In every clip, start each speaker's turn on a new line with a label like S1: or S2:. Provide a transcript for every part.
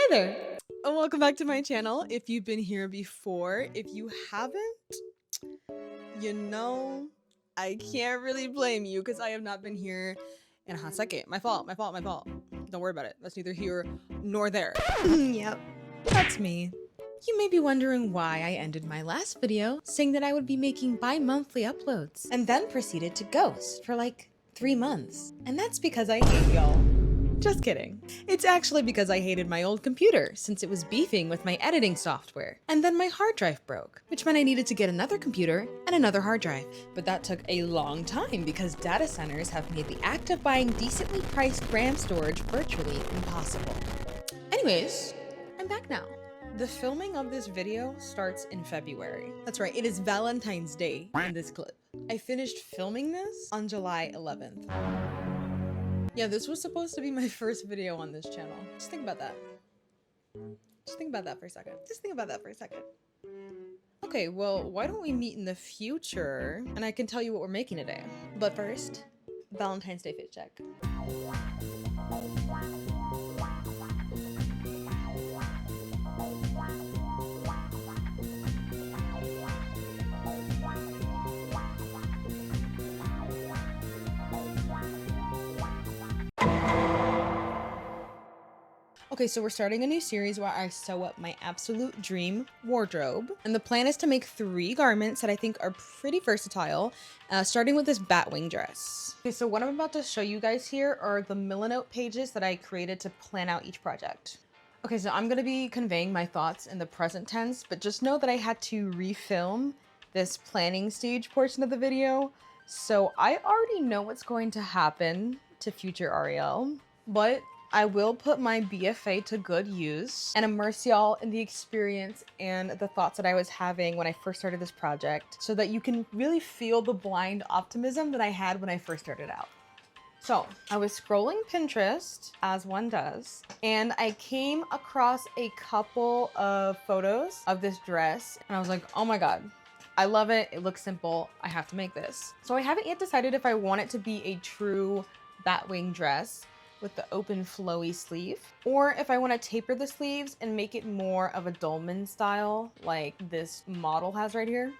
S1: Hey there, and welcome back to my channel. If you've been here before, if you haven't, you know, I can't really blame you because I have not been here in a hot second. My fault. Don't worry about it. That's neither here nor there. Yep, that's me. You may be wondering why I ended my last video saying that I would be making bi-monthly uploads and then proceeded to ghost for like 3 months. And that's because I hate y'all. Just kidding. It's actually because I hated my old computer since it was beefing with my editing software. And then my hard drive broke, which meant I needed to get another computer and another hard drive. But that took a long time because data centers have made the act of buying decently priced RAM storage virtually impossible. Anyways, I'm back now. The filming of this video starts in February. That's right, it is Valentine's Day in this clip. I finished filming this on July 11th. Yeah, this was supposed to be my first video on this channel. Just think about that. Just think about that for a second. Okay, well, why don't we meet in the future and I can tell you what we're making today. But first, Valentine's Day fit check. Okay, so we're starting a new series where I sew up my absolute dream wardrobe. And the plan is to make 3 garments that I think are pretty versatile, starting with this Batwing dress. Okay, so what I'm about to show you guys here are the Millinote pages that I created to plan out each project. Okay, so I'm gonna be conveying my thoughts in the present tense, but just know that I had to refilm this planning stage portion of the video. So I already know what's going to happen to future Ariel, but I will put my BFA to good use and immerse y'all in the experience and the thoughts that I was having when I first started this project so that you can really feel the blind optimism that I had when I first started out. So I was scrolling Pinterest, as one does, and I came across a couple of photos of this dress and I was like, oh my God, I love it. It looks simple. I have to make this. So I haven't yet decided if I want it to be a true Batwing dress with the open flowy sleeve, or if I want to taper the sleeves and make it more of a dolman style like this model has right here.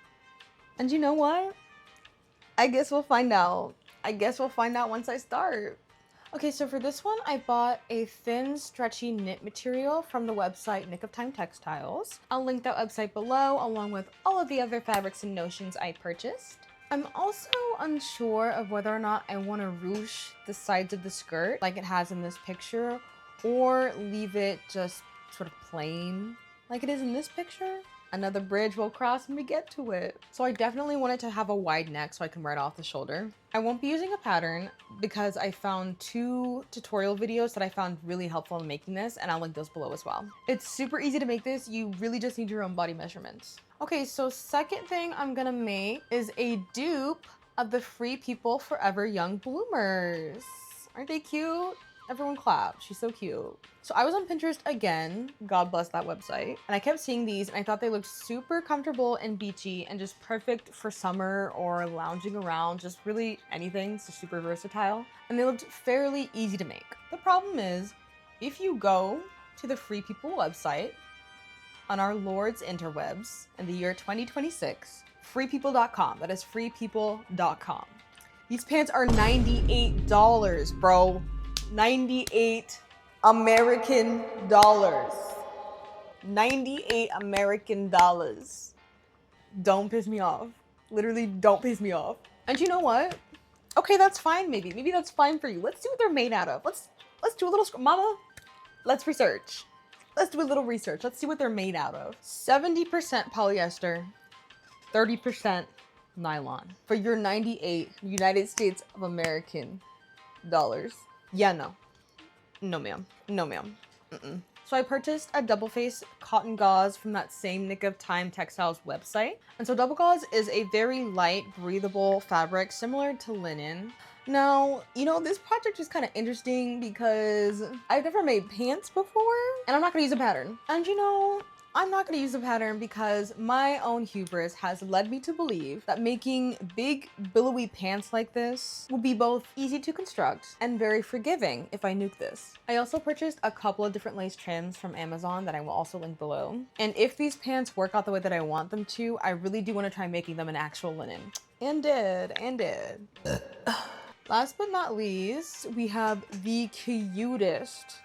S1: And you know what? I guess we'll find out. Once I start. Okay, so for this one, I bought a thin, stretchy knit material from the website Nick of Time Textiles. I'll link that website below, along with all of the other fabrics and notions I purchased. I'm also unsure of whether or not I want to ruche the sides of the skirt like it has in this picture, or leave it just sort of plain like it is in this picture. Another bridge will cross when we get to it. So I definitely want it to have a wide neck so I can wear it off the shoulder. I won't be using a pattern because I found 2 tutorial videos that I found really helpful in making this, and I'll link those below as well. It's super easy to make this. You really just need your own body measurements. Okay, so second thing I'm gonna make is a dupe of the Free People Forever Young Bloomers. Aren't they cute? Everyone clap. She's so cute. So I was on Pinterest again, God bless that website, and I kept seeing these and I thought they looked super comfortable and beachy and just perfect for summer or lounging around, just really anything, so super versatile. And they looked fairly easy to make. The problem is, if you go to the Free People website on our Lord's interwebs in the year 2026, freepeople.com, that is freepeople.com. These pants are $98, bro. 98 American dollars. 98 American dollars. Don't piss me off. Literally, don't piss me off. And you know what? Okay, that's fine, maybe. Maybe that's fine for you. Let's see what they're made out of. Let's do a little, mama, let's research. Let's do a little research. Let's see what they're made out of. 70% polyester, 30% nylon. For your 98 United States of American dollars. Yeah, no. No, ma'am. No, ma'am. So I purchased a double face cotton gauze from that same Nick of Time Textiles website. And so double gauze is a very light, breathable fabric similar to linen. Now, you know, this project is kind of interesting because I've never made pants before and I'm not gonna use a pattern. And you know, I'm not gonna use the pattern because my own hubris has led me to believe that making big billowy pants like this will be both easy to construct and very forgiving if I nuke this. I also purchased a couple of different lace trims from Amazon that I will also link below. And if these pants work out the way that I want them to, I really do want to try making them in actual linen. And did. Last but not least, we have the cutest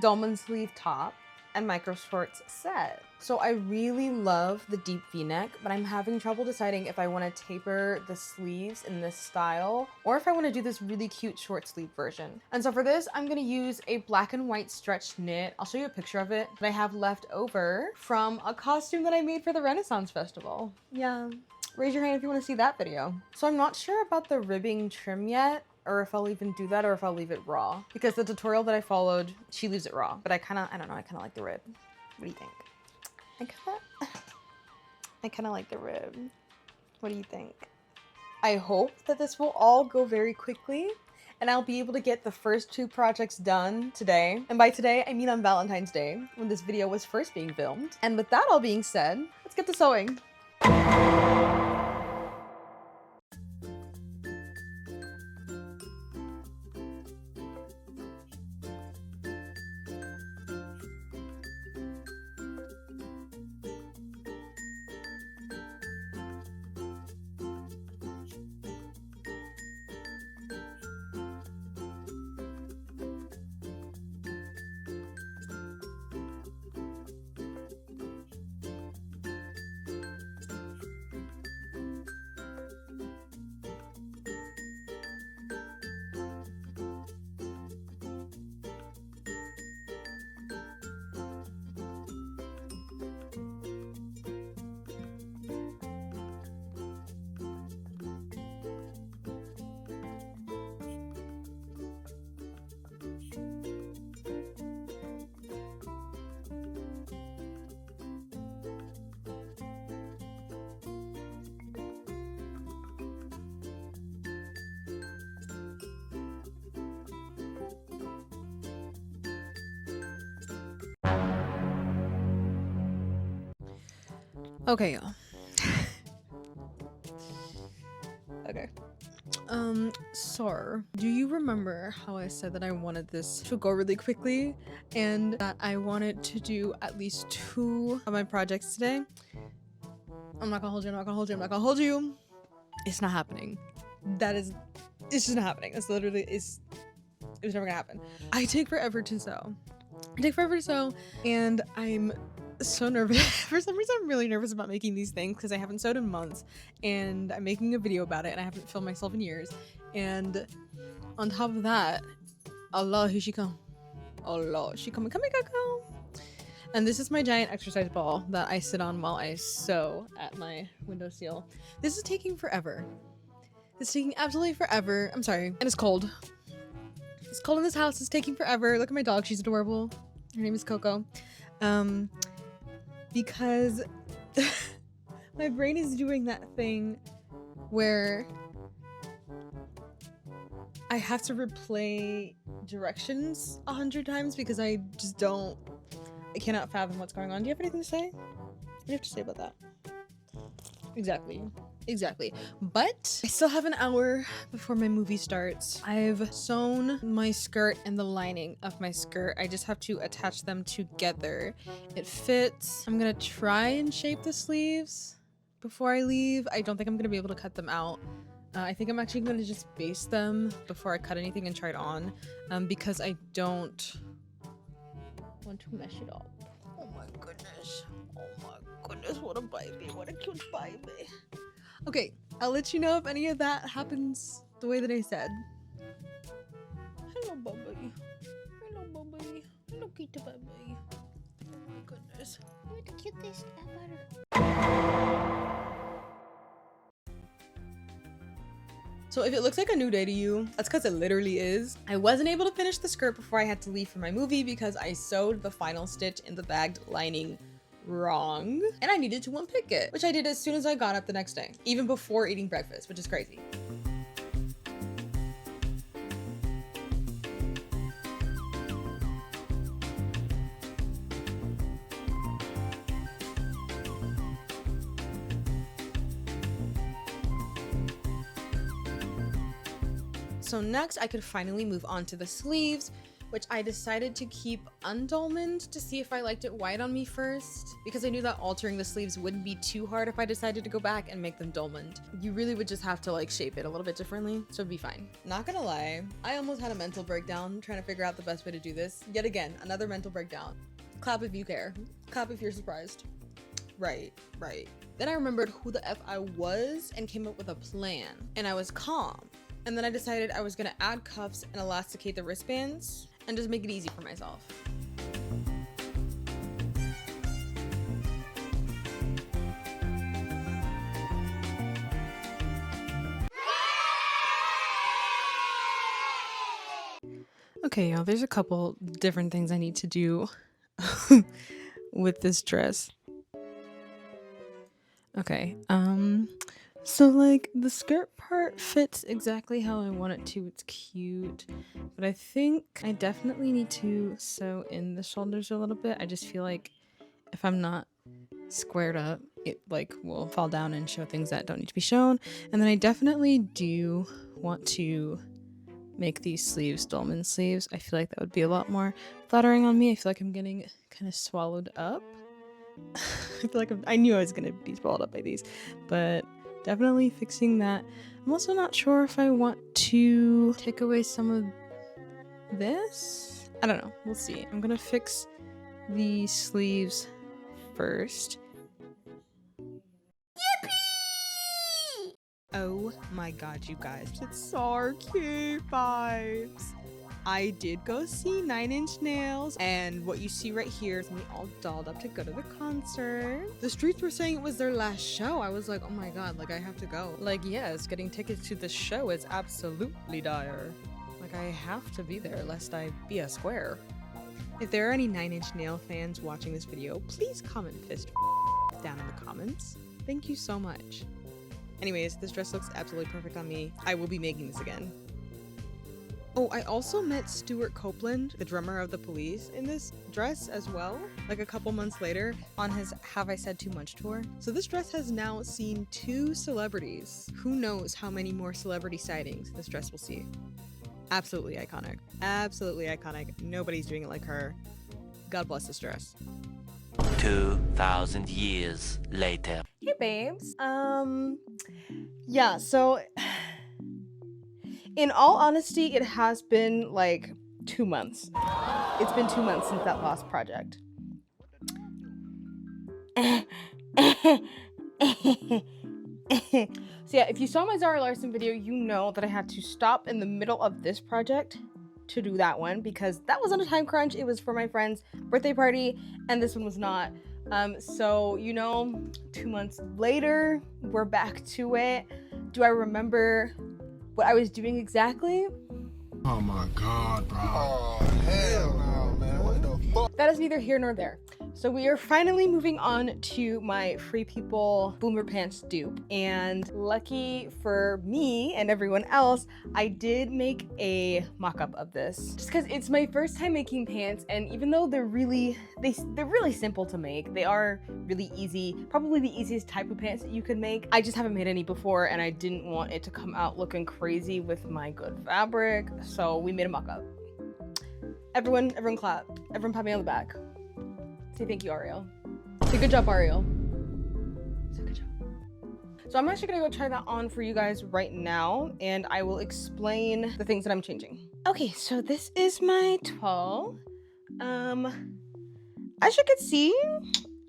S1: dolman sleeve top and micro shorts set. So I really love the deep v-neck, but I'm having trouble deciding if I want to taper the sleeves in this style or if I want to do this really cute short sleeve version. And so for this, I'm going to use a black and white stretched knit. I'll show you a picture of it that I have left over from a costume that I made for the Renaissance Festival. Yeah, raise your hand if you want to see that video. So I'm not sure about the ribbing trim yet, or if I'll even do that, or if I'll leave it raw. Because the tutorial that I followed, she leaves it raw, but I don't know, I kind of like the rib. What do you think? I kind of like the rib. What do you think? I hope that this will all go very quickly and I'll be able to get the first 2 projects done today. And by today, I mean on Valentine's Day, when this video was first being filmed. And with that all being said, let's get to sewing. Okay, y'all. Okay. So, do you remember how I said that I wanted this to go really quickly and that I wanted to do at least 2 of my projects today? I'm not gonna hold you. It's not happening. It's just not happening. It's literally, it's never gonna happen. I take forever to sew. And I'm so nervous. For some reason, I'm really nervous about making these things because I haven't sewed in months and I'm making a video about it and I haven't filmed myself in years. And on top of that, Allah, here she come. Allah, she coming, come. And this is my giant exercise ball that I sit on while I sew at my windowsill. This is taking forever. It's taking absolutely forever. I'm sorry. And it's cold. It's cold in this house. It's taking forever. Look at my dog. She's adorable. Her name is Coco. Because my brain is doing that thing where I have to replay directions 100 times because I cannot fathom what's going on. Do you have anything to say? What do you have to say about that? Exactly. But I still have an hour before my movie starts. I've sewn my skirt and the lining of my skirt. I just have to attach them together. It fits. I'm gonna try and shape the sleeves before I leave. I don't think I'm gonna be able to cut them out. I think I'm actually gonna just baste them before I cut anything and try it on, because I don't want to mess it up. Oh my goodness, what a baby, what a cute baby. Okay, I'll let you know if any of that happens the way that I said. Hello, baby. Hello, kitty baby. Oh my goodness. You're the cutest ever. So if it looks like a new day to you, that's because it literally is. I wasn't able to finish the skirt before I had to leave for my movie because I sewed the final stitch in the bagged lining wrong, and I needed to unpick it, which I did as soon as I got up the next day, even before eating breakfast, which is crazy. So next I could finally move on to the sleeves, which I decided to keep undolmaned to see if I liked it white on me first, because I knew that altering the sleeves wouldn't be too hard if I decided to go back and make them dolmaned. You really would just have to like shape it a little bit differently, so it'd be fine. Not gonna lie, I almost had a mental breakdown trying to figure out the best way to do this. Yet again, another mental breakdown. Clap if you care. Clap if you're surprised. Right. Then I remembered who the F I was and came up with a plan, and I was calm. And then I decided I was gonna add cuffs and elasticate the wristbands and just make it easy for myself. Okay, y'all, there's a couple different things I need to do with this dress. Okay, so like the skirt part fits exactly how I want it to. It's cute, but I think I definitely need to sew in the shoulders a little bit. I just feel like if I'm not squared up, it like will fall down and show things that don't need to be shown. And then I definitely do want to make these sleeves dolman sleeves. I feel like that would be a lot more flattering on me. I feel like I'm getting kind of swallowed up. I feel like I knew I was gonna be swallowed up by these, but definitely fixing that. I'm also not sure if I want to take away some of this. I don't know. We'll see. I'm gonna fix the sleeves first. Yippee! Oh my god, you guys. It's so cute vibes. I did go see 9 Inch Nails, and what you see right here is me all dolled up to go to the concert. The streets were saying it was their last show. I was like, oh my god, like I have to go. Like, yes, getting tickets to the show is absolutely dire. Like, I have to be there lest I be a square. If there are any 9 Inch Nail fans watching this video, please comment fist down in the comments. Thank you so much. Anyways, this dress looks absolutely perfect on me. I will be making this again. Oh, I also met Stuart Copeland, the drummer of The Police, in this dress as well, like a couple months later on his Have I Said Too Much tour. So this dress has now seen 2 celebrities. Who knows how many more celebrity sightings this dress will see. Absolutely iconic. Absolutely iconic. Nobody's doing it like her. God bless this dress.
S2: 2,000 years later.
S1: Hey babes. Yeah, so in all honesty, it has been like 2 months. It's been 2 months since that last project. So yeah, if you saw my Zara Larson video, you know that I had to stop in the middle of this project to do that one because that was on a time crunch. It was for my friend's birthday party and this one was not. So, you know, 2 months later, we're back to it. Do I remember what I was doing exactly?
S3: Oh my god, bro. Oh, hell no, man. What the fuck?
S1: That is neither here nor there. So we are finally moving on to my Free People Boomer Pants dupe. And lucky for me and everyone else, I did make a mock-up of this. Just because it's my first time making pants, and even though they're really simple to make, they are really easy, probably the easiest type of pants that you could make. I just haven't made any before, and I didn't want it to come out looking crazy with my good fabric, so we made a mock-up. Everyone clap. Everyone pat me on the back. Say thank you, Ariel. Say good job, Ariel. Say good job. So I'm actually gonna go try that on for you guys right now, and I will explain the things that I'm changing. Okay, so this is my tall. As you can see,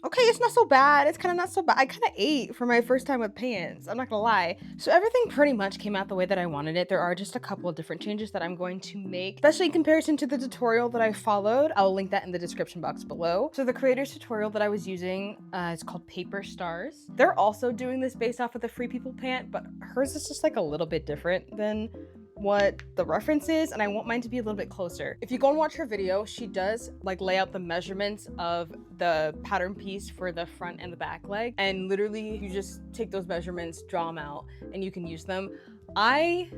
S1: okay, it's not so bad. It's kind of not so bad. I kind of ate for my first time with pants. I'm not gonna lie. So everything pretty much came out the way that I wanted it. There are just a couple of different changes that I'm going to make, especially in comparison to the tutorial that I followed. I'll link that in the description box below. So the creator's tutorial that I was using is called Paper Stars. They're also doing this based off of the Free People pant, but hers is just like a little bit different than what the reference is, and I want mine to be a little bit closer. If you go and watch her video, she does like lay out the measurements of the pattern piece for the front and the back leg, and literally you just take those measurements, draw them out, and you can use them. I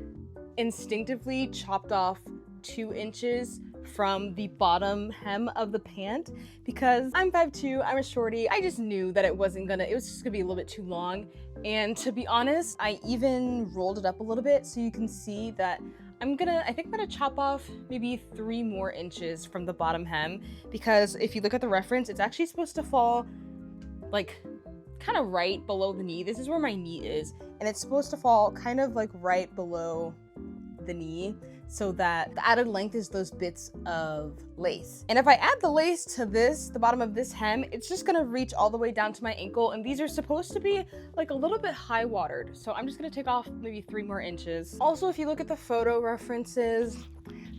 S1: instinctively chopped off 2 inches from the bottom hem of the pant because I'm 5'2", I'm a shorty. I just knew that it was just gonna be a little bit too long. And to be honest, I even rolled it up a little bit so you can see that I think I'm gonna chop off maybe 3 more inches from the bottom hem, because if you look at the reference, it's actually supposed to fall like kind of right below the knee. This is where my knee is, and it's supposed to fall kind of like right below the knee, so that the added length is those bits of lace. And if I add the lace to the bottom of this hem, it's just gonna reach all the way down to my ankle, and these are supposed to be like a little bit high watered. So I'm just gonna take off maybe 3 more inches. Also, if you look at the photo references,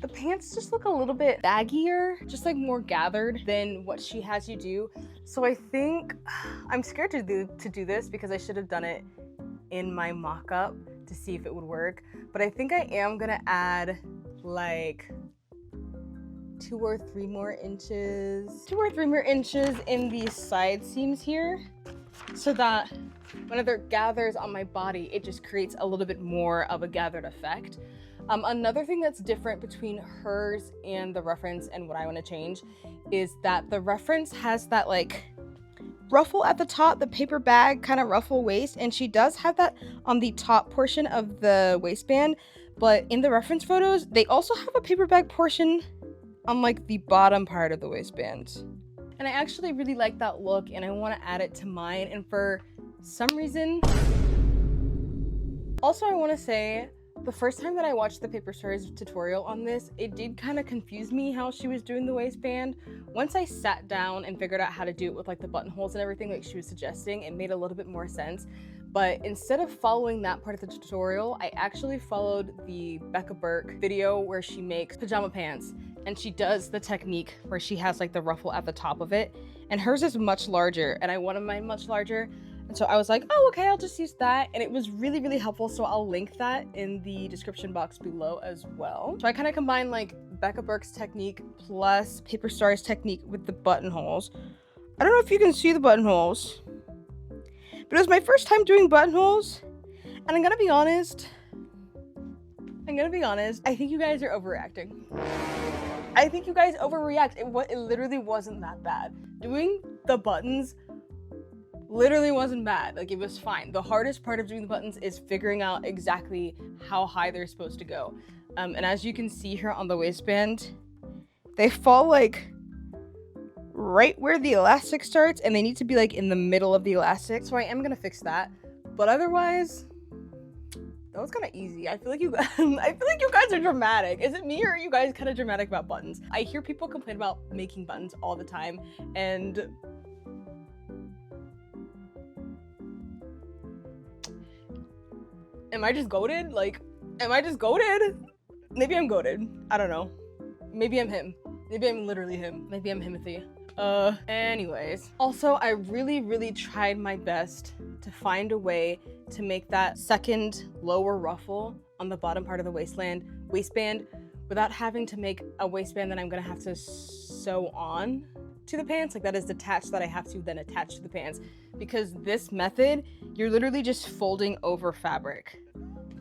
S1: the pants just look a little bit baggier, just like more gathered than what she has you do. So I think I'm scared to do this, because I should have done it in my mock-up to see if it would work. But I think I am gonna add like 2 or 3 more inches in the side seams here, so that whenever it gathers on my body, it just creates a little bit more of a gathered effect. Another thing that's different between hers and the reference, and what I want to change, is that the reference has that like ruffle at the top, the paper bag kind of ruffle waist, and she does have that on the top portion of the waistband. But in the reference photos, they also have a paper bag portion on like the bottom part of the waistband. And I actually really like that look, and I want to add it to mine. And for some reason, also I want to say, the first time that I watched the Paper Stories tutorial on this, it did kind of confuse me how she was doing the waistband. Once I sat down and figured out how to do it with like the buttonholes and everything like she was suggesting, it made a little bit more sense. But instead of following that part of the tutorial, I actually followed the Becca Burke video where she makes pajama pants, and she does the technique where she has like the ruffle at the top of it, and hers is much larger, and I wanted mine much larger. And so I was like, oh, okay, I'll just use that. And it was really, really helpful. So I'll link that in the description box below as well. So I kind of combined like Becca Burke's technique plus Paper Star's technique with the buttonholes. I don't know if you can see the buttonholes, but it was my first time doing buttonholes. And I'm gonna be honest, I think you guys are overreacting. I think you guys overreact. It literally wasn't that bad. Doing the buttons literally wasn't bad. Like, it was fine. The hardest part of doing the buttons is figuring out exactly how high they're supposed to go. And as you can see here on the waistband, they fall like right where the elastic starts, and they need to be like in the middle of the elastic. So I am gonna fix that. But otherwise, that was kind of easy. I feel like you guys are dramatic. Is it me, or are you guys kind of dramatic about buttons? I hear people complain about making buttons all the time, and am I just goated? Like, am I just goated? Maybe I'm goated. I don't know. Maybe I'm him. Maybe I'm literally him. Maybe I'm Himothy. Anyways. Also, I really, really tried my best to find a way to make that second lower ruffle on the bottom part of the waistband without having to make a waistband that I'm gonna have to sew on to the pants, like that is detached, that I have to then attach to the pants. Because this method, you're literally just folding over fabric.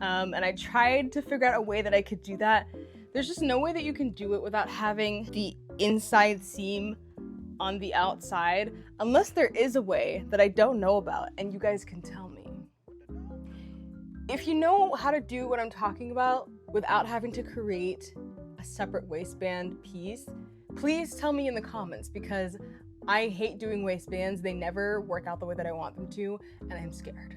S1: And I tried to figure out a way that I could do that. There's just no way that you can do it without having the inside seam on the outside, unless there is a way that I don't know about and you guys can tell me. If you know how to do what I'm talking about without having to create a separate waistband piece, please tell me in the comments, because I hate doing waistbands. They never work out the way that I want them to, and I'm scared.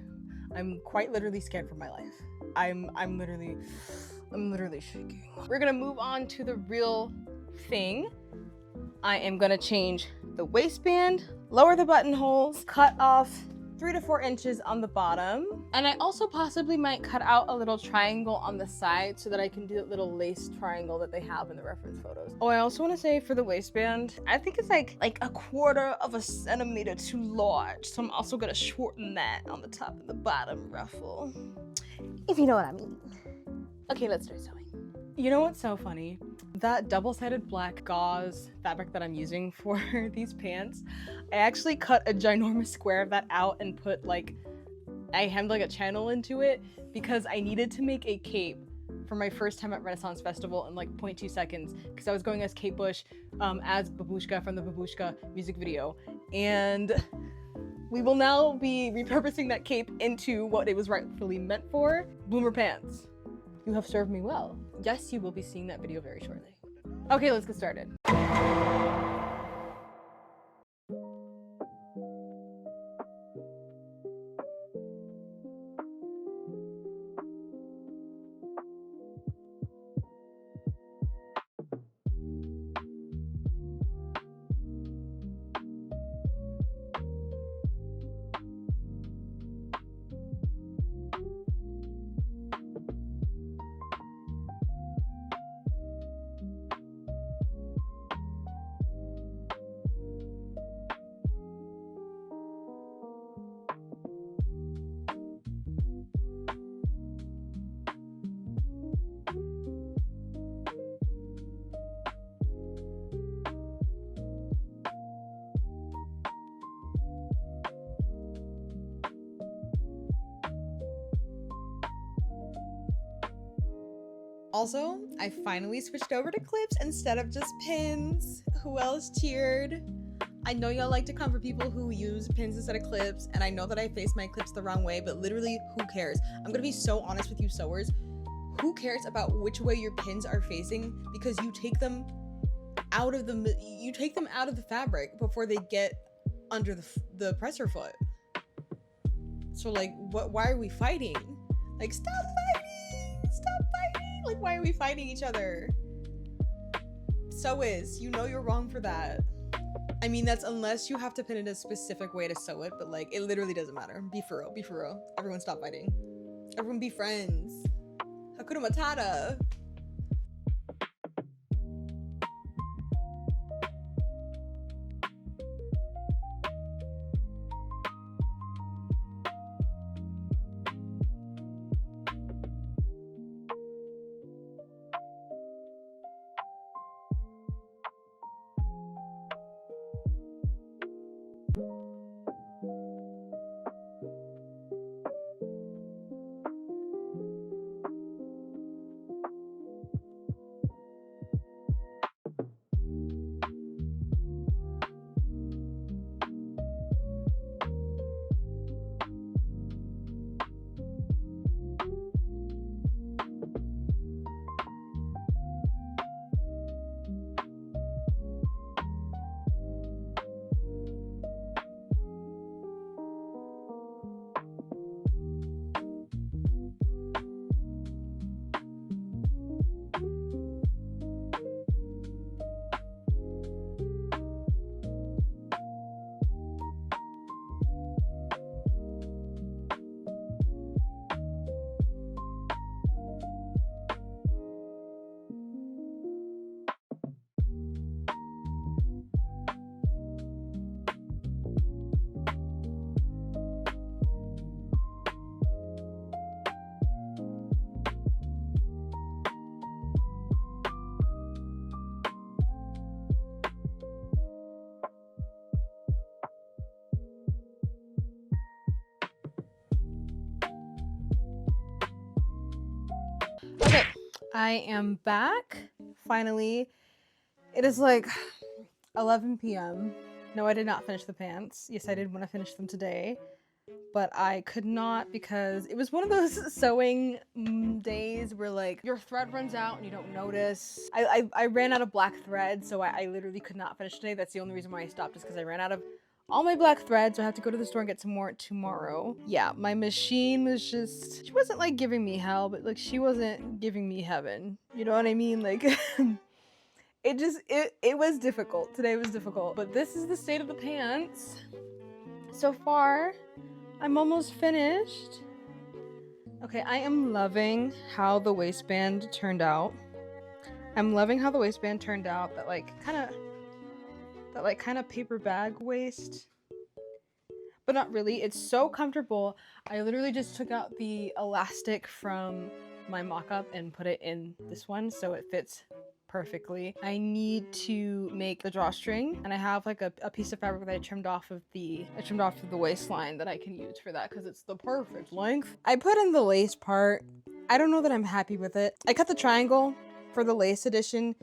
S1: I'm quite literally scared for my life. I'm literally shaking. We're gonna move on to the real thing. I am gonna change the waistband, lower the buttonholes, cut off 3 to 4 inches on the bottom. And I also possibly might cut out a little triangle on the side so that I can do that little lace triangle that they have in the reference photos. Oh, I also want to say for the waistband, I think it's like 1/4 of a centimeter too large. So I'm also gonna shorten that on the top and the bottom ruffle, if you know what I mean. Okay, let's start sewing. You know what's so funny? That double-sided black gauze fabric that I'm using for these pants, I actually cut a ginormous square of that out and put I hemmed a channel into it because I needed to make a cape for my first time at Renaissance Festival in 0.2 seconds, because I was going as Kate Bush as Babushka from the Babushka music video. And we will now be repurposing that cape into what it was rightfully meant for, bloomer pants. You have served me well. yes, you will be seeing that video very shortly. Okay, let's get started. Also, I finally switched over to clips instead of just pins. Who else cheered? I know y'all like to come for people who use pins instead of clips, and I know that I face my clips the wrong way, but literally, who cares? I'm gonna be so honest with you sewers. Who cares about which way your pins are facing, because you take them out of the fabric before they get under the presser foot. So like, why are we fighting? Like, stop fighting! Stop fighting! Like, why are we fighting each other? You know you're wrong for that. I mean, that's unless you have to pin it a specific way to sew it, but like, it literally doesn't matter. Be for real, be for real. Everyone stop fighting. Everyone be friends. Hakuna Matata. Okay, I am back, finally. It is like 11 p.m. No, I did not finish the pants. Yes, I did want to finish them today, but I could not because it was one of those sewing days where like your thread runs out and you don't notice. I ran out of black thread, so I literally could not finish today. That's the only reason why I stopped, is because I ran out of all my black thread, so I have to go to the store and get some more tomorrow. Yeah, my machine was just, she wasn't like giving me hell, but like she wasn't giving me heaven. You know what I mean? Like it was difficult. Today was difficult, but this is the state of the pants. So far, I'm almost finished. Okay, I am loving how the waistband turned out. I'm loving how the waistband turned out. That kind of paper bag waist, but not really. It's so comfortable. I literally just took out the elastic from my mock-up and put it in this one, so it fits perfectly. I need to make the drawstring, and I have like a piece of fabric that I trimmed off of the waistline that I can use for that, because it's the perfect length. I put in the lace part. I don't know that I'm happy with it. I cut the triangle for the lace edition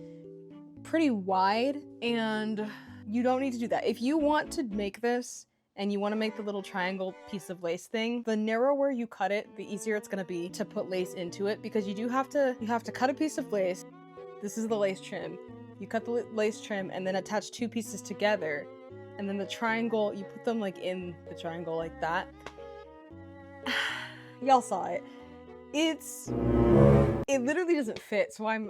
S1: pretty wide, and you don't need to do that. If you want to make this and you want to make the little triangle piece of lace thing, the narrower you cut it, the easier it's going to be to put lace into it, because you have to cut a piece of lace. This is the lace trim. You cut the lace trim and then attach two pieces together, and then the triangle, you put them like in the triangle like that. Y'all saw it. It literally doesn't fit, so I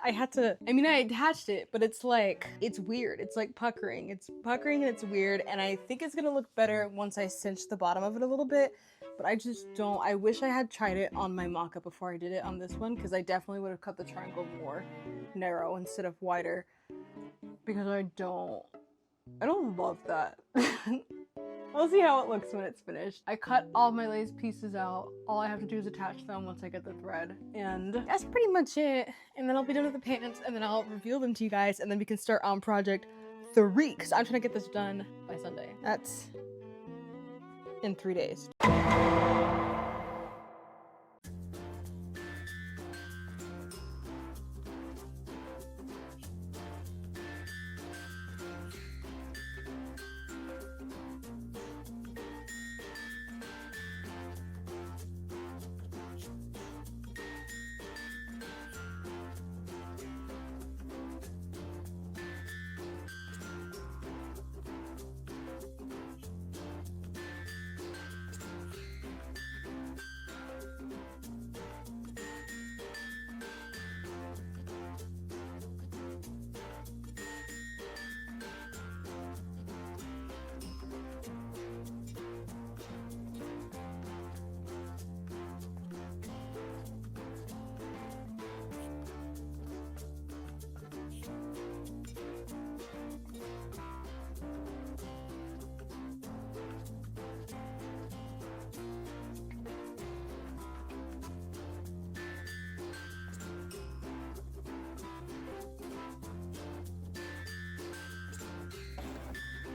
S1: attached it, but it's weird. It's like puckering. It's puckering and it's weird, and I think it's gonna look better once I cinch the bottom of it a little bit, but I just don't. I wish I had tried it on my mock-up before I did it on this one, because I definitely would have cut the triangle more narrow instead of wider, because I don't love that. We'll see how it looks when it's finished. I cut all my lace pieces out. All I have to do is attach them once I get the thread. And that's pretty much it. And then I'll be done with the pants, and then I'll reveal them to you guys, and then we can start on project 3, because I'm trying to get this done by Sunday. That's in 3 days.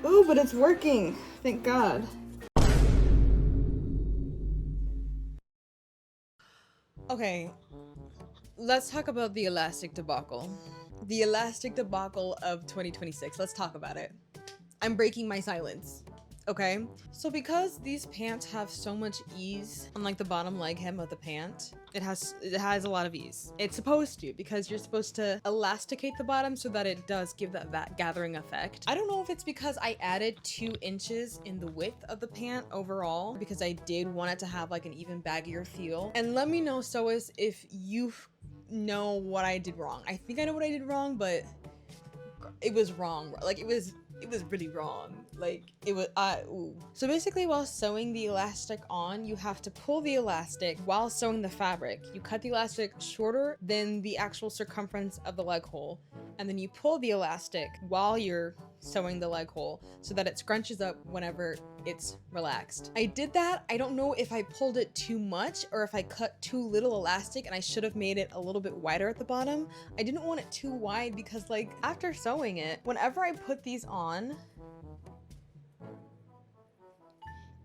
S1: Oh, but it's working. Thank God. Okay, let's talk about the elastic debacle. The elastic debacle of 2026. Let's talk about it. I'm breaking my silence. Okay, so because these pants have so much ease on like the bottom leg hem of the pant, it has a lot of ease. It's supposed to, because you're supposed to elasticate the bottom so that it does give that gathering effect. I don't know if it's because I added 2 inches in the width of the pant overall, because I did want it to have like an even baggier feel. And let me know, Soas, if you know what I did wrong. I think I know what I did wrong, but it was wrong. Like it was really wrong. Like it was ooh. So basically, while sewing the elastic on, you have to pull the elastic while sewing the fabric. You cut the elastic shorter than the actual circumference of the leg hole, and then you pull the elastic while you're sewing the leg hole so that it scrunches up whenever it's relaxed. I did that. I don't know if I pulled it too much or if I cut too little elastic, and I should have made it a little bit wider at the bottom. I didn't want it too wide because like after sewing it, whenever I put these on,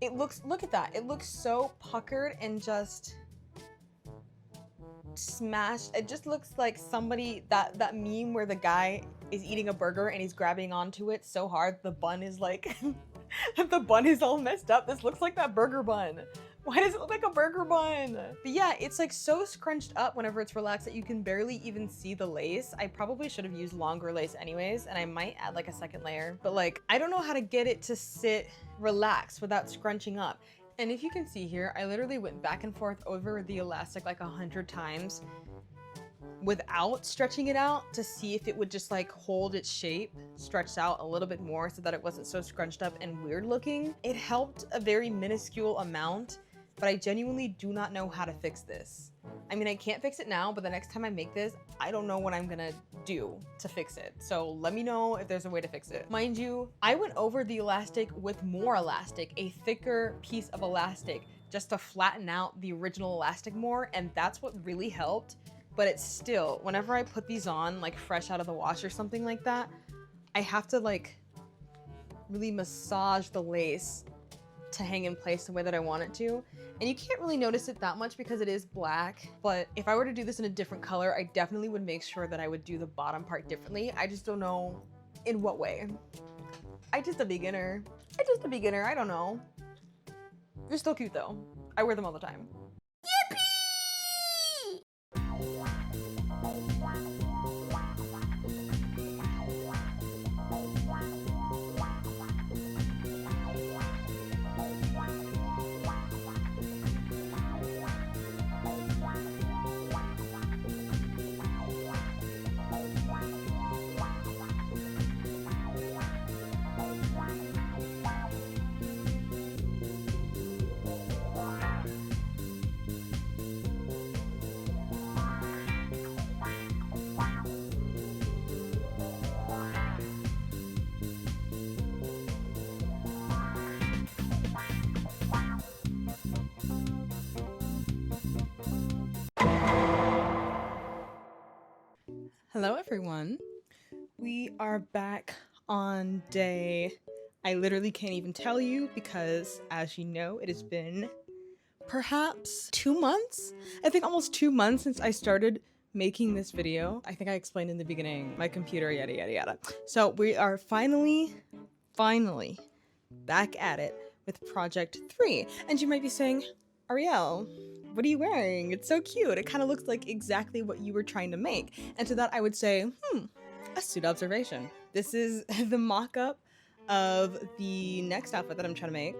S1: it looks, look at that. It looks so puckered and just smashed. It just looks like somebody, that meme where the guy is eating a burger and he's grabbing onto it so hard the bun is like the bun is all messed up. This looks like that burger bun. Why does it look like a burger bun? But yeah, it's like so scrunched up whenever it's relaxed that you can barely even see the lace. I probably should have used longer lace anyways, and I might add like a second layer, but like I don't know how to get it to sit relaxed without scrunching up. And if you can see here, I literally went back and forth over the elastic like 100 times without stretching it out to see if it would just like hold its shape, stretched out a little bit more so that it wasn't so scrunched up and weird looking. It helped a very minuscule amount, but I genuinely do not know how to fix this. I mean, I can't fix it now, but the next time I make this, I don't know what I'm gonna do to fix it. So let me know if there's a way to fix it. Mind you, I went over the elastic with more elastic, a thicker piece of elastic, just to flatten out the original elastic more, and that's what really helped. But it's still, whenever I put these on, like fresh out of the wash or something like that, I have to like really massage the lace to hang in place the way that I want it to. And you can't really notice it that much because it is black, but if I were to do this in a different color, I definitely would make sure that I would do the bottom part differently. I just don't know in what way. I'm just a beginner. I'm just a beginner, I don't know. They're still cute though. I wear them all the time. Hello everyone. We are back on day, I literally can't even tell you because as you know, it has been perhaps 2 months? I think almost 2 months since I started making this video. I think I explained in the beginning, my computer, yada yada yada. So we are finally back at it with project 3. And you might be saying, Ariel, what are you wearing? It's so cute. It kind of looks like exactly what you were trying to make. And to that I would say, astute observation. This is the mock-up of the next outfit that I'm trying to make.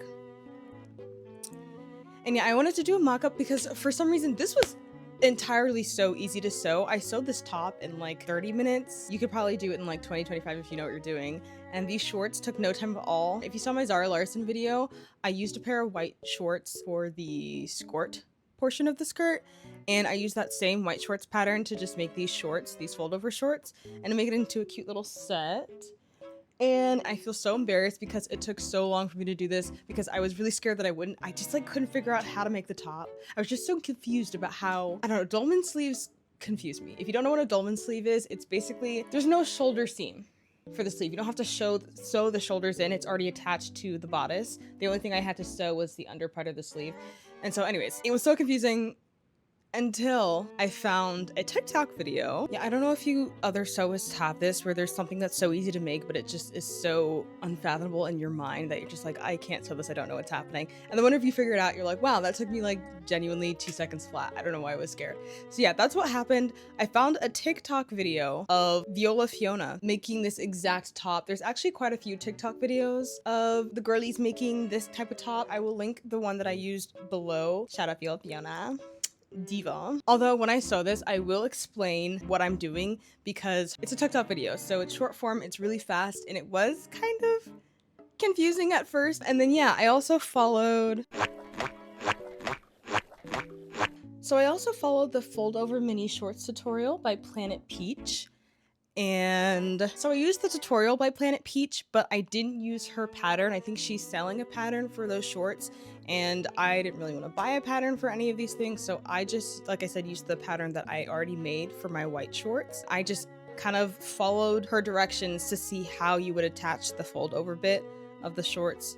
S1: And yeah, I wanted to do a mock-up because for some reason this was entirely so easy to sew. I sewed this top in like 30 minutes. You could probably do it in like 20-25 if you know what you're doing. And these shorts took no time at all. If you saw my Zara Larson video, I used a pair of white shorts for the skirt portion of the skirt. And I used that same white shorts pattern to just make these shorts, these fold-over shorts, and to make it into a cute little set. And I feel so embarrassed because it took so long for me to do this because I was really scared that I wouldn't. I just like couldn't figure out how to make the top. I was just so confused about how, I don't know, dolman sleeves confuse me. If you don't know what a dolman sleeve is, it's basically, there's no shoulder seam for the sleeve. You don't have to sew the shoulders in. It's already attached to the bodice. The only thing I had to sew was the under part of the sleeve. And so anyways, it was so confusing until I found a TikTok video. Yeah, I don't know if you other sewists have this where there's something that's so easy to make, but it just is so unfathomable in your mind that you're just like, I can't sew this, I don't know what's happening. And then whenever you figure it out, you're like, wow, that took me like genuinely 2 seconds flat. I don't know why I was scared. So yeah, that's what happened. I found a TikTok video of Viola Fiona making this exact top. There's actually quite a few TikTok videos of the girlies making this type of top. I will link the one that I used below. Shout out Viola Fiona. Diva. Although when I sew this, I will explain what I'm doing because it's a TikTok video, so it's short form, it's really fast, and it was kind of confusing at first. And then yeah, I also followed the fold over mini shorts tutorial by Planet Peach. And so I used the tutorial by Planet Peach, but I didn't use her pattern. I think she's selling a pattern for those shorts, and I didn't really want to buy a pattern for any of these things, so I just, like I said, used the pattern that I already made for my white shorts. I just kind of followed her directions to see how you would attach the fold over bit of the shorts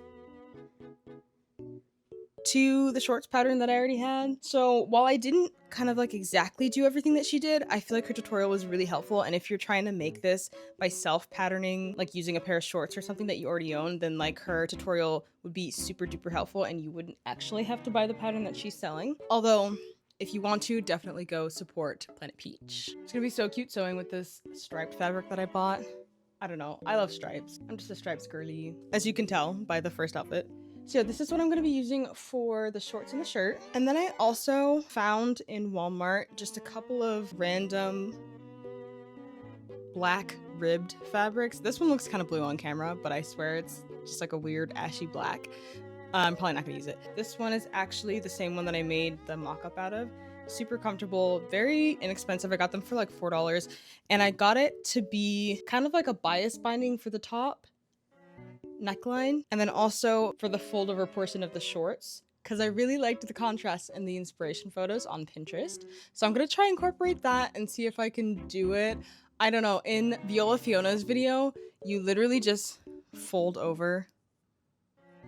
S1: to the shorts pattern that I already had. So while I didn't kind of like exactly do everything that she did, I feel like her tutorial was really helpful. And if you're trying to make this by self-patterning, like using a pair of shorts or something that you already own, then like her tutorial would be super duper helpful and you wouldn't actually have to buy the pattern that she's selling. Although if you want to, definitely go support Planet Peach. It's gonna be so cute sewing with this striped fabric that I bought. I don't know, I love stripes. I'm just a stripes girly, as you can tell by the first outfit. So yeah, this is what I'm going to be using for the shorts and the shirt. And then I also found in Walmart just a couple of random black ribbed fabrics. This one looks kind of blue on camera, but I swear it's just like a weird ashy black. I'm probably not going to use it. This one is actually the same one that I made the mock-up out of. Super comfortable, very inexpensive. I got them for like $4, and I got it to be kind of like a bias binding for the top neckline, and then also for the fold over portion of the shorts, because I really liked the contrast in the inspiration photos on Pinterest. So I'm gonna try and incorporate that and see if I can do it. I don't know, in Viola Fiona's video, you literally just fold over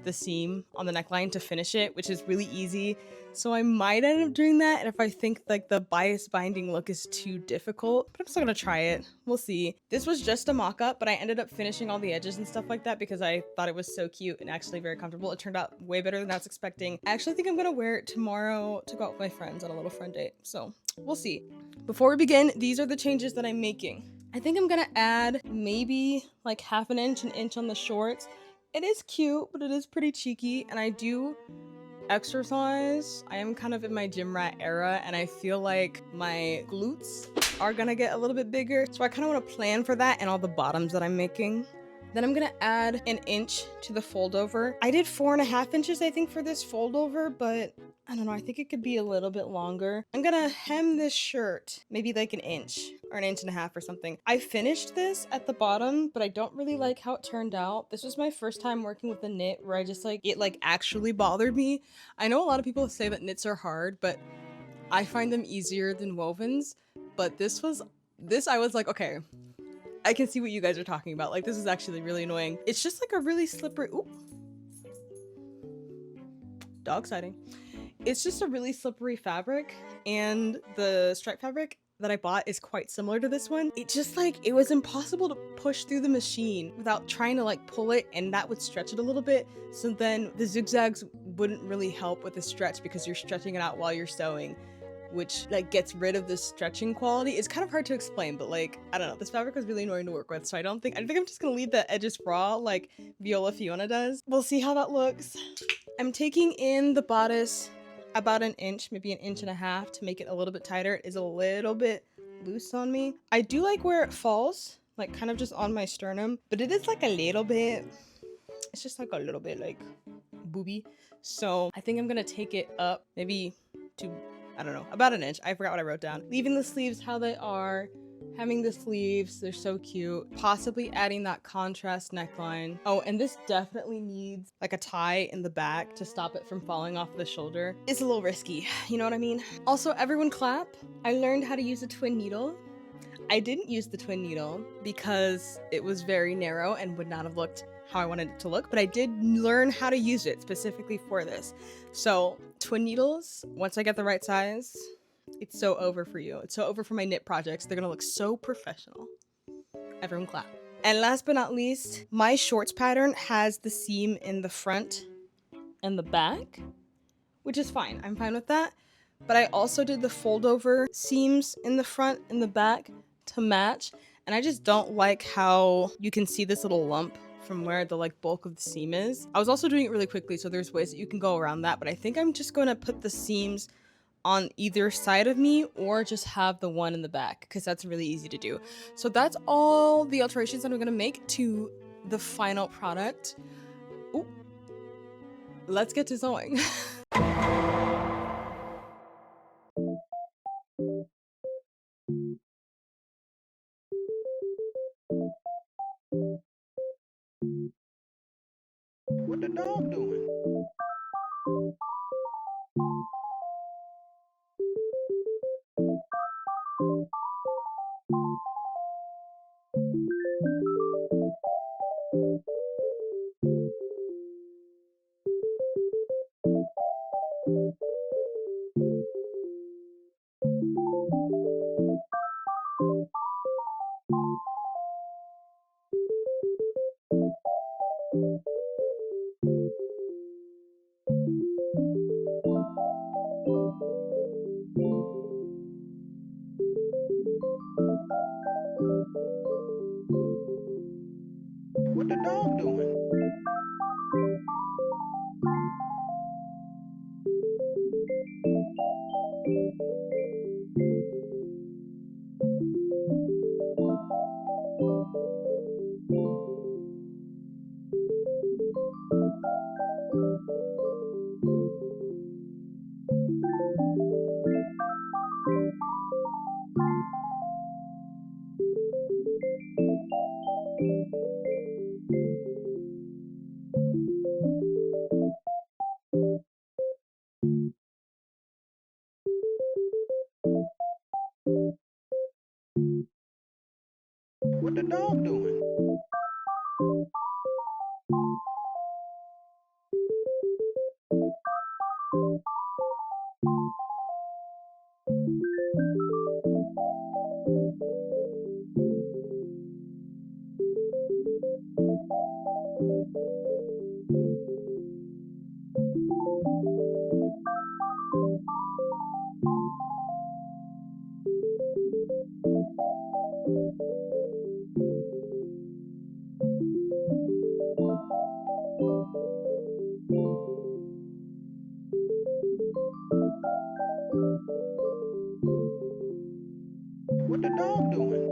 S1: the seam on the neckline to finish it, which is really easy. So I might end up doing that, and if I think like the bias binding look is too difficult, but I'm still gonna try it. We'll see. This was just a mock-up, but I ended up finishing all the edges and stuff like that because I thought it was so cute and actually very comfortable. It turned out way better than I was expecting. I actually think I'm gonna wear it tomorrow to go out with my friends on a little friend date, so we'll see. Before we begin, these are the changes that I'm making. I think I'm gonna add maybe like half an inch on the shorts. It is cute, but it is pretty cheeky, and I do exercise. I am kind of in my gym rat era, and I feel like my glutes are gonna get a little bit bigger, so I kind of want to plan for that and all the bottoms that I'm making. Then I'm gonna add an inch to the fold over. I did 4.5 inches, I think, for this fold over, but I don't know, I think it could be a little bit longer. I'm gonna hem this shirt, maybe like an inch or an inch and a half or something. I finished this at the bottom, but I don't really like how it turned out. This was my first time working with a knit where I just like, it like actually bothered me. I know a lot of people say that knits are hard, but I find them easier than wovens. But this I was like, okay, I can see what you guys are talking about. Like, this is actually really annoying. It's just like a really slippery, ooh, dog sighting. It's just a really slippery fabric, and the stripe fabric that I bought is quite similar to this one. It just like, it was impossible to push through the machine without trying to like pull it, and that would stretch it a little bit. So then the zigzags wouldn't really help with the stretch because you're stretching it out while you're sewing, which like gets rid of the stretching quality. It's kind of hard to explain, but like, I don't know, this fabric was really annoying to work with, so I think I'm just gonna leave the edges raw like Viola Fiona does. We'll see how that looks. I'm taking in the bodice about an inch, maybe an inch and a half, to make it a little bit tighter. It is a little bit loose on me. I do like where it falls, like kind of just on my sternum, but it is like a little bit, it's just like a little bit like booby. So I think I'm gonna take it up maybe to, I don't know, about an inch. I forgot what I wrote down. Leaving the sleeves how they are, hemming the sleeves, they're so cute. Possibly adding that contrast neckline. Oh, and this definitely needs like a tie in the back to stop it from falling off the shoulder. It's a little risky, you know what I mean? Also, everyone clap. I learned how to use a twin needle. I didn't use the twin needle because it was very narrow and would not have looked how I wanted it to look, but I did learn how to use it specifically for this. So twin needles, once I get the right size, it's so over for you. It's so over for my knit projects. They're gonna look so professional. Everyone clap. And last but not least, my shorts pattern has the seam in the front and the back, which is fine. I'm fine with that. But I also did the fold over seams in the front and the back to match. And I just don't like how you can see this little lump from where the like bulk of the seam is. I was also doing it really quickly, so there's ways that you can go around that, but I think I'm just gonna put the seams on either side of me or just have the one in the back because that's really easy to do. So that's all the alterations that I'm gonna make to the final product. Ooh, let's get to sewing.
S3: What the dog doing? What the dog doing? What the dog doing? What the dog doing?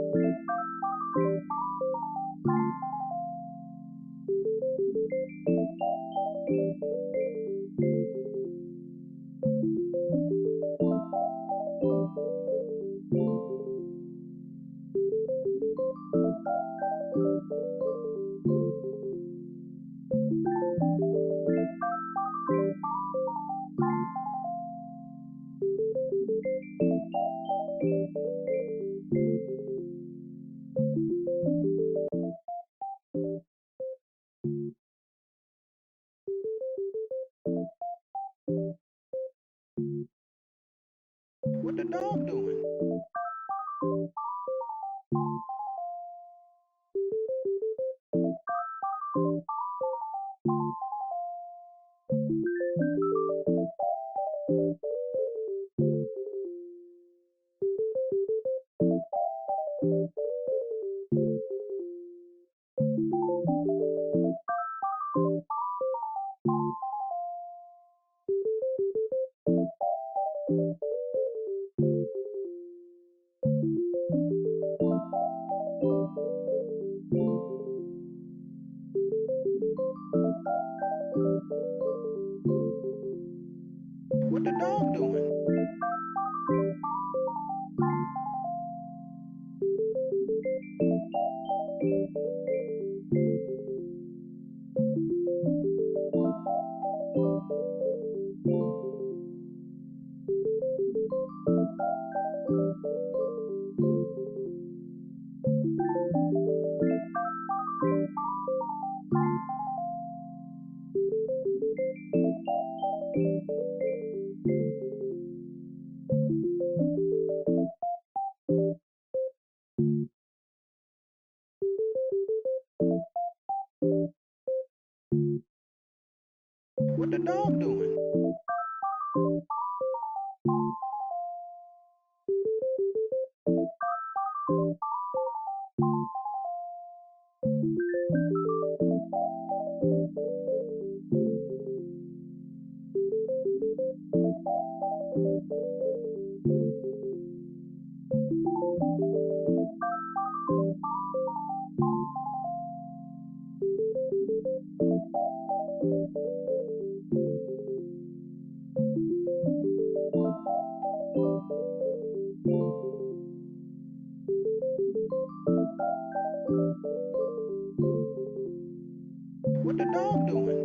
S3: What the dog doing? What the dog doing? What the dog doing? What the dog doing?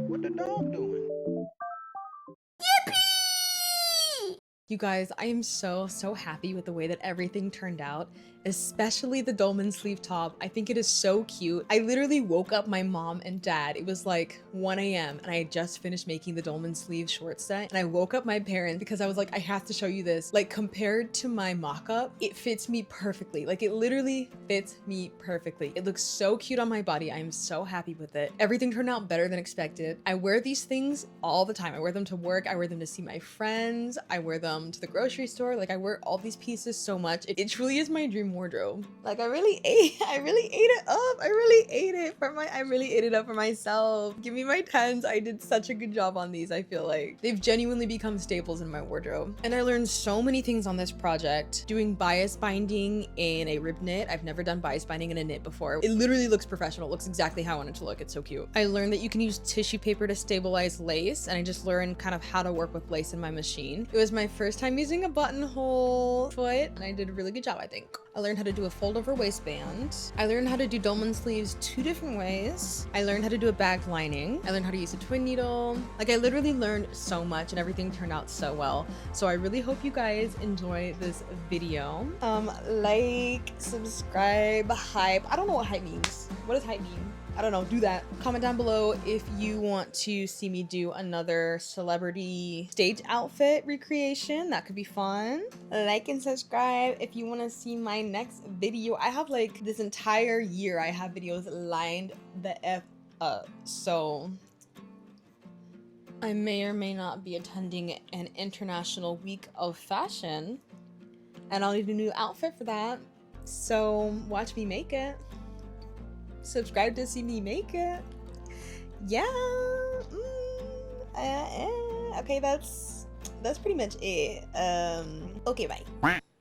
S3: What the dog doing?
S1: You guys, I am so happy with the way that everything turned out, especially the dolman sleeve top. I think it is so cute. I literally woke up my mom and dad. It was like 1 a.m. and I had just finished making the dolman sleeve short set, and I woke up my parents because I was like, I have to show you this. Like, compared to my mock-up, it fits me perfectly. Like, it literally fits me perfectly. It looks so cute on my body. I am so happy with it. Everything turned out better than expected. I wear these things all the time. I wear them to work. I wear them to see my friends. I wear them to the grocery store. Like, I wear all these pieces so much. It truly is my dream wardrobe. Like I really ate it up. I really ate it up for myself. Give me my 10s. I did such a good job on these. I feel like they've genuinely become staples in my wardrobe. And I learned so many things on this project. Doing bias binding in a rib knit. I've never done bias binding in a knit before. It literally looks professional. It looks exactly how I want it to look. It's so cute. I learned that you can use tissue paper to stabilize lace, and I just learned kind of how to work with lace in my machine. It was my first time using a buttonhole foot, and I did a really good job, I think. I learned how to do a fold over waistband. I learned how to do dolman sleeves 2 different ways. I learned how to do a bag lining. I learned how to use a twin needle. Like I literally learned so much and everything turned out so well. So I really hope you guys enjoy this video. Like, subscribe, hype. I don't know what hype means. What does hype mean? I don't know, do that. Comment down below if you want to see me do another celebrity stage outfit recreation. That could be fun. Like and subscribe if you want to see my next video. I have like this entire year, I have videos lined the F up. So I may or may not be attending an international week of fashion, and I'll need a new outfit for that. So watch me make it. Subscribe to see me make it. Yeah. Okay, that's pretty much it. Okay, bye.